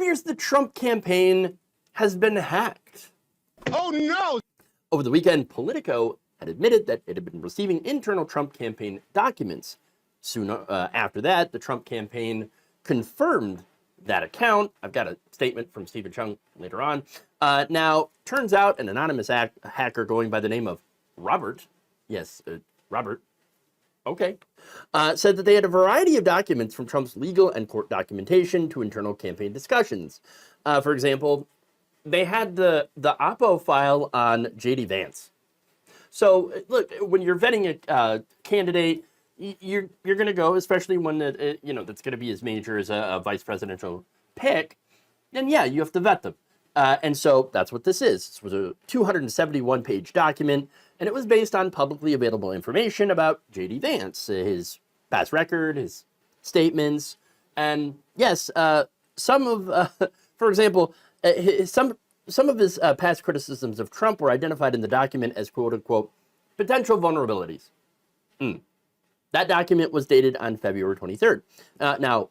appears the Trump campaign has been hacked. Oh no! Over the weekend, Politico had admitted that it had been receiving internal Trump campaign documents. Soon after that, the Trump campaign confirmed that account. I've got a statement from Steven Cheung later on. Now, turns out an anonymous hacker going by the name of Robert, Robert, okay, said that they had a variety of documents from Trump's legal and court documentation to internal campaign discussions. For example, they had the Oppo file on J.D. Vance. So, look, when you're vetting a candidate, you're going to go, especially one that that's going to be as major as a vice presidential pick, then yeah, you have to vet them. And so that's what this is. This was a 271-page document, and it was based on publicly available information about J.D. Vance, his past record, his statements, and yes, some of, for example, some of his past criticisms of Trump were identified in the document as quote-unquote potential vulnerabilities. That document was dated on February 23rd. Now,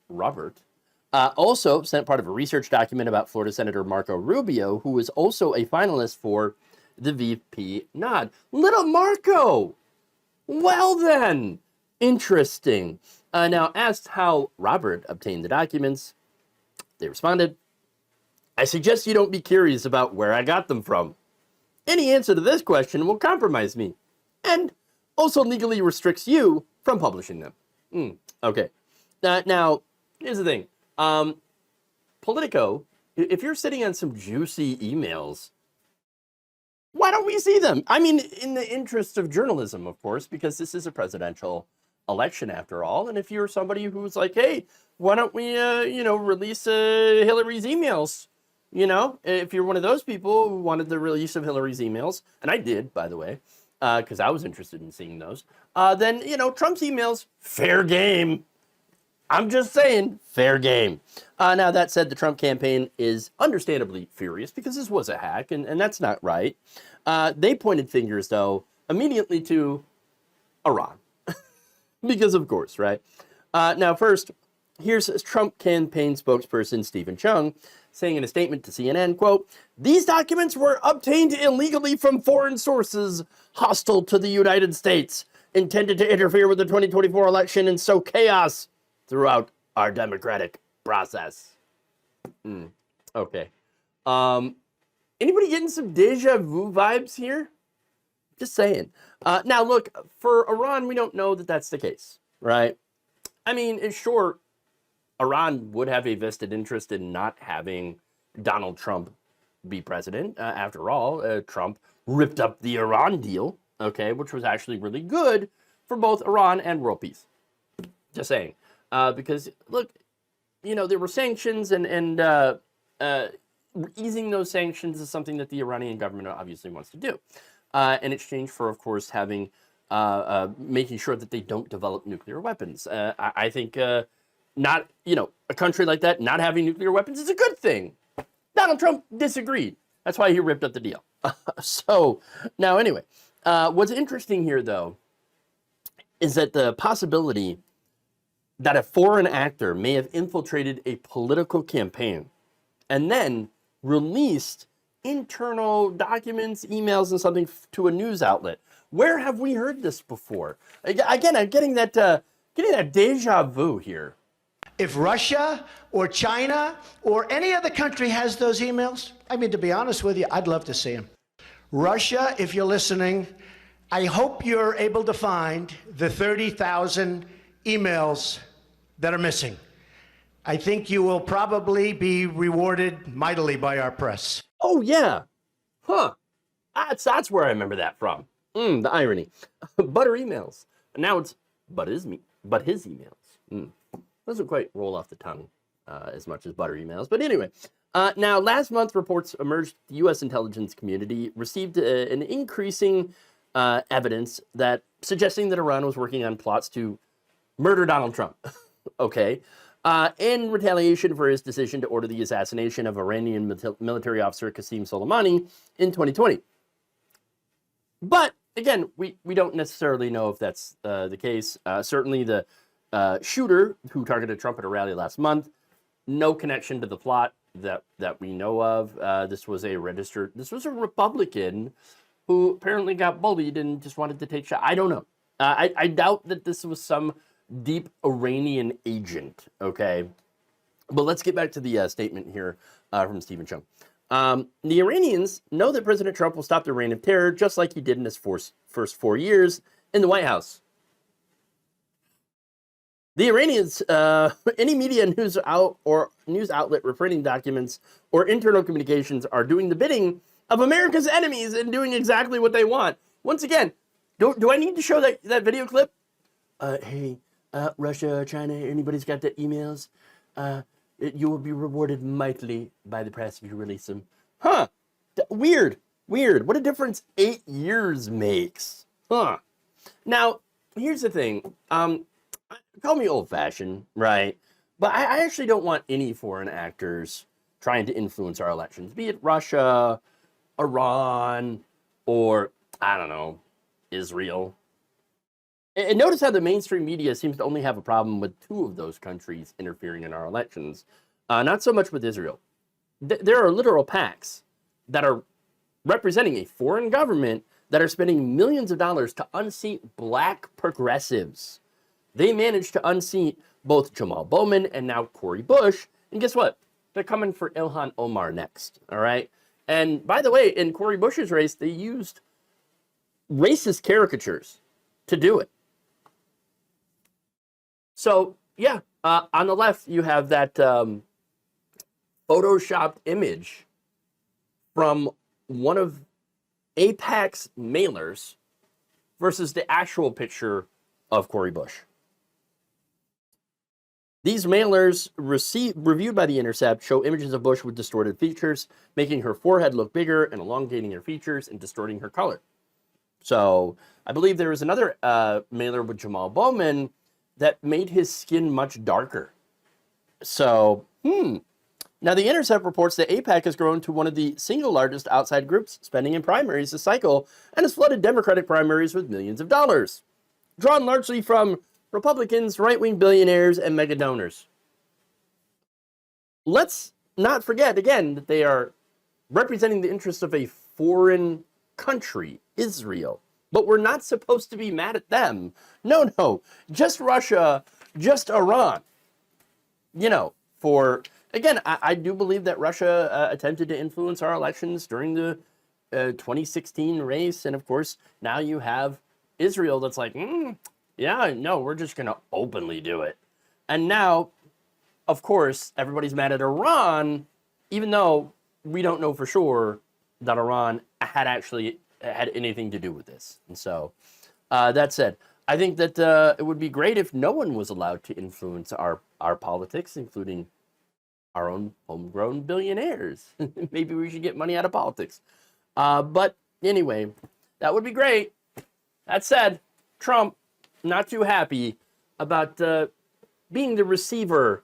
Robert also sent part of a research document about Florida Senator Marco Rubio, who was also a finalist for the VP nod. Little Marco! Well then, interesting. Now, asked how Robert obtained the documents, they responded, "I suggest you don't be curious about where I got them from. Any answer to this question will compromise me, and also legally restricts you from publishing them." Okay. Now, here's the thing. Politico, if you're sitting on some juicy emails, why don't we see them? I mean, in the interest of journalism, of course, because this is a presidential election after all. And if you're somebody who's like, hey, why don't we, release Hillary's emails? If you're one of those people who wanted the release of Hillary's emails, and I did, by the way, because I was interested in seeing those, then, Trump's emails, fair game. I'm just saying, fair game. Now, that said, the Trump campaign is understandably furious because this was a hack, and that's not right. They pointed fingers, though, immediately to Iran. Because, of course, right? Now, first, here's Trump campaign spokesperson Steven Cheung saying in a statement to CNN, quote, "These documents were obtained illegally from foreign sources hostile to the United States, intended to interfere with the 2024 election and sow chaos throughout our democratic process." Okay. Anybody getting some deja vu vibes here? Just saying. Now, look, for Iran, we don't know that that's the case, right? I mean, sure, Iran would have a vested interest in not having Donald Trump be president. After all, Trump ripped up the Iran deal, okay, which was actually really good for both Iran and world peace. Just saying. Because, look, there were sanctions, and easing those sanctions is something that the Iranian government obviously wants to do. In exchange for, of course, having making sure that they don't develop nuclear weapons. I think not, a country like that not having nuclear weapons is a good thing. Donald Trump disagreed. That's why he ripped up the deal. So, now anyway, what's interesting here, though, is that the possibility that a foreign actor may have infiltrated a political campaign and then released internal documents, emails, and something to a news outlet. Where have we heard this before? Again, I'm getting that deja vu here. If Russia or China or any other country has those emails, I mean, to be honest with you, I'd love to see them. Russia, if you're listening, I hope you're able to find the 30,000 emails that are missing. I think you will probably be rewarded mightily by our press. Oh, yeah. Huh. That's where I remember that from. The irony. Butter emails. Now it's but his emails. Doesn't quite roll off the tongue as much as butter emails. But anyway, now last month reports emerged the U.S. intelligence community received an increasing evidence that suggesting that Iran was working on plots to murder Donald Trump. Okay. In retaliation for his decision to order the assassination of Iranian military officer Qasem Soleimani in 2020. But again, we don't necessarily know if that's the case. Certainly the shooter who targeted Trump at a rally last month no connection to the plot that we know of. This was a Republican who apparently got bullied and just wanted to take shots. I don't know. I doubt that this was some deep Iranian agent, okay? But let's get back to the statement here from Steven Cheung. The Iranians know that President Trump will stop the reign of terror just like he did in his first 4 years in the White House. The Iranians, any media news outlet reprinting documents or internal communications are doing the bidding of America's enemies and doing exactly what they want. Once again, do I need to show that video clip? Hey, Russia, China, anybody's got the emails? You will be rewarded mightily by the press if you release them. Huh. Weird. What a difference 8 years makes. Huh. Now, here's the thing. Call me old-fashioned, right? But I actually don't want any foreign actors trying to influence our elections, be it Russia, Iran, or, I don't know, Israel. And notice how the mainstream media seems to only have a problem with 2 of those countries interfering in our elections, not so much with Israel. There are literal PACs that are representing a foreign government that are spending millions of dollars to unseat black progressives. They managed to unseat both Jamal Bowman and now Cori Bush. And guess what? They're coming for Ilhan Omar next, all right? And by the way, in Cori Bush's race, they used racist caricatures to do it. So, yeah, on the left, you have that photoshopped image from one of AIPAC's mailers versus the actual picture of Cori Bush. These mailers reviewed by The Intercept show images of Bush with distorted features, making her forehead look bigger and elongating her features and distorting her color. So I believe there was another mailer with Jamal Bowman that made his skin much darker. So, Now, The Intercept reports that AIPAC has grown to one of the single largest outside groups spending in primaries this cycle and has flooded Democratic primaries with millions of dollars, drawn largely from Republicans, right-wing billionaires, and mega donors. Let's not forget, again, that they are representing the interests of a foreign country, Israel. But we're not supposed to be mad at them. No, just Russia, just Iran. You know, again, I do believe that Russia attempted to influence our elections during the 2016 race. And of course, now you have Israel that's like, yeah, no, we're just going to openly do it. And now, of course, everybody's mad at Iran, even though we don't know for sure that Iran had anything to do with this. And so, that said, I think that it would be great if no one was allowed to influence our politics, including our own homegrown billionaires. Maybe we should get money out of politics. But anyway, that would be great. That said, Trump, not too happy about being the receiver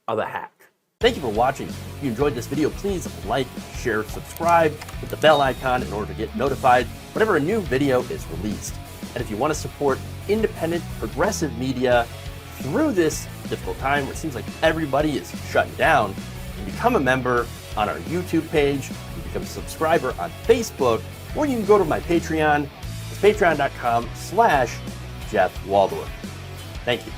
of a hack. Thank you for watching. If you enjoyed this video, please like, share, subscribe, hit the bell icon in order to get notified whenever a new video is released. And if you want to support independent, progressive media through this difficult time where it seems like everybody is shutting down, you can become a member on our YouTube page, you can become a subscriber on Facebook, or you can go to my Patreon. It's patreon.com/Jeff Waldorf. Thank you.